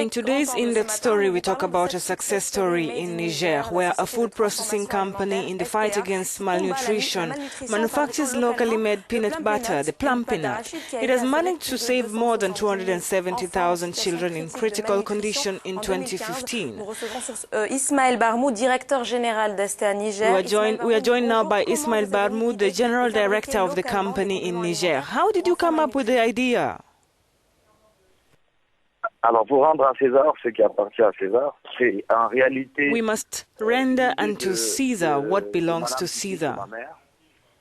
In today's in-depth story, we talk about a success story in Niger, where a food processing company in the fight against malnutrition manufactures locally made peanut butter, the Plumpy Nut. It has managed to save more than 270,000 children in critical condition in 2015. We are joined now by Ismail Barmoud, the General Director of the company in Niger. How did you come up with the idea? Alors, pour rendre à César ce qui appartient à César, c'est en réalité... We must render unto Caesar what belongs to Caesar.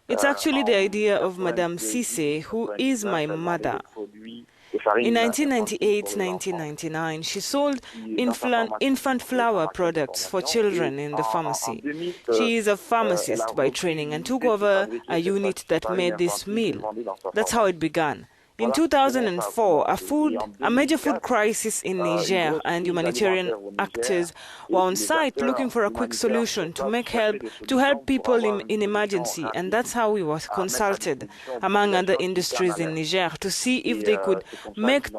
It's actually the idea of Madame Cissé, who is my mother. In 1998-1999, she sold infant flour products for children in the pharmacy. She is a pharmacist by training and took over a unit that made this meal. That's how it began. In 2004, a major food crisis in Niger and humanitarian actors were on site looking for a quick solution to help people in emergency, and that's how we were consulted, among other industries in Niger, to see if they could make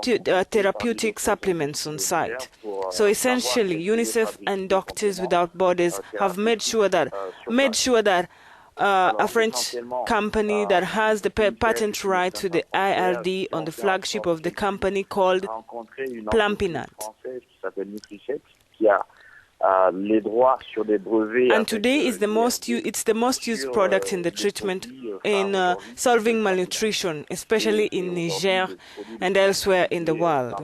therapeutic supplements on site. So essentially, UNICEF and Doctors Without Borders have made sure that a French company that has the patent right to the IRD on the flagship of the company called Plumpy Nuts. And today it's the most used product in the treatment in solving malnutrition, especially in Niger and elsewhere in the world.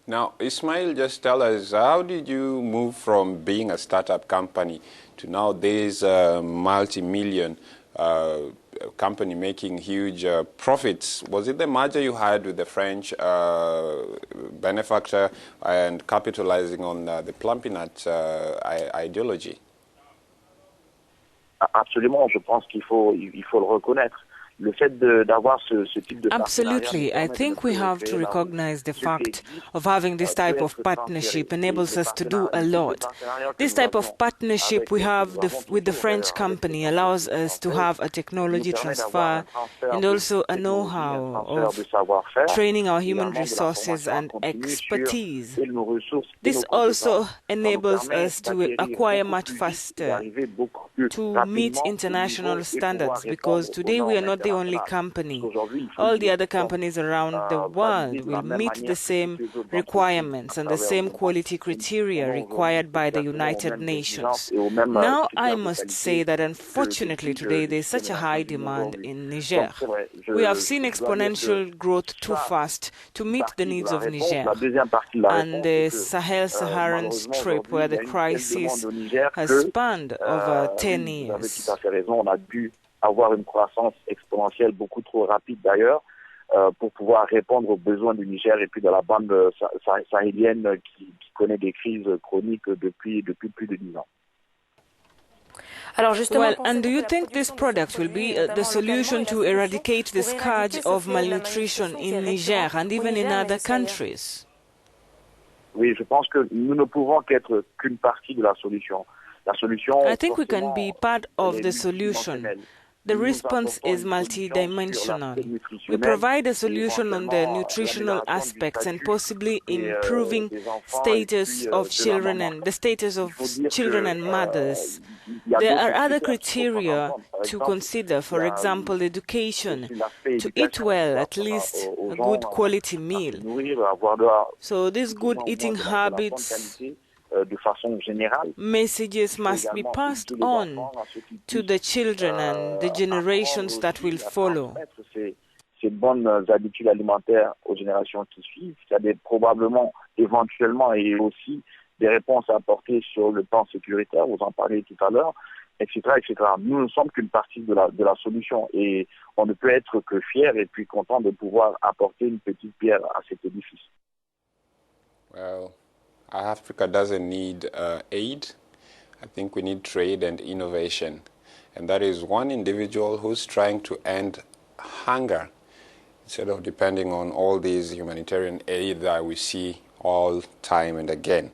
Now, Ismail, just tell us, how did you move from being a startup company to nowadays a multi-million company making huge profits? Was it the merger you had with the French benefactor and capitalizing on the Plumpy Nut ideology? Absolument, je pense qu'il faut le reconnaître. Absolutely. I think we have to recognize the fact of having this type of partnership enables us to do a lot. This type of partnership we have with the French company allows us to have a technology transfer and also a know-how of training our human resources and expertise. This also enables us to acquire much faster, to meet international standards, because today we are not the only company. All the other companies around the world will meet the same requirements and the same quality criteria required by the United Nations. Now, I must say that unfortunately today there is such a high demand in Niger. We have seen exponential growth too fast to meet the needs of Niger and the Sahel-Saharan Strip, where the crisis has spanned over 10 years. Avoir une croissance exponentielle beaucoup trop rapide d'ailleurs pour pouvoir répondre aux besoins du Niger et puis de la bande sahélienne qui connaît des crises chroniques depuis plus de 10 ans. Well, and do you think this product will be the solution to eradicate the scourge of malnutrition in Niger and even in other countries? Oui, je pense que nous ne pouvons qu'être qu'une partie de la solution. I think we can be part of the solution. The response is multidimensional. We provide a solution on the nutritional aspects and possibly improving status of children and the status of children and mothers. There are other criteria to consider, for example, education, to eat well, at least a good quality meal. So these good eating habits, messages must be passed on to the children and the generations that will follow. Ces bonnes habitudes alimentaires aux générations qui suivent, il y a probablement, éventuellement, et aussi des réponses à apporter sur le plan sécuritaire, vous en parlez tout à l'heure, etc., etc. Nous ne sommes qu'une partie de la solution et on ne peut être que fiers et puis contents de pouvoir apporter une petite pierre à cet édifice. Well, Africa doesn't need aid. I think we need trade and innovation. And that is one individual who's trying to end hunger instead of depending on all these humanitarian aid that we see all time and again.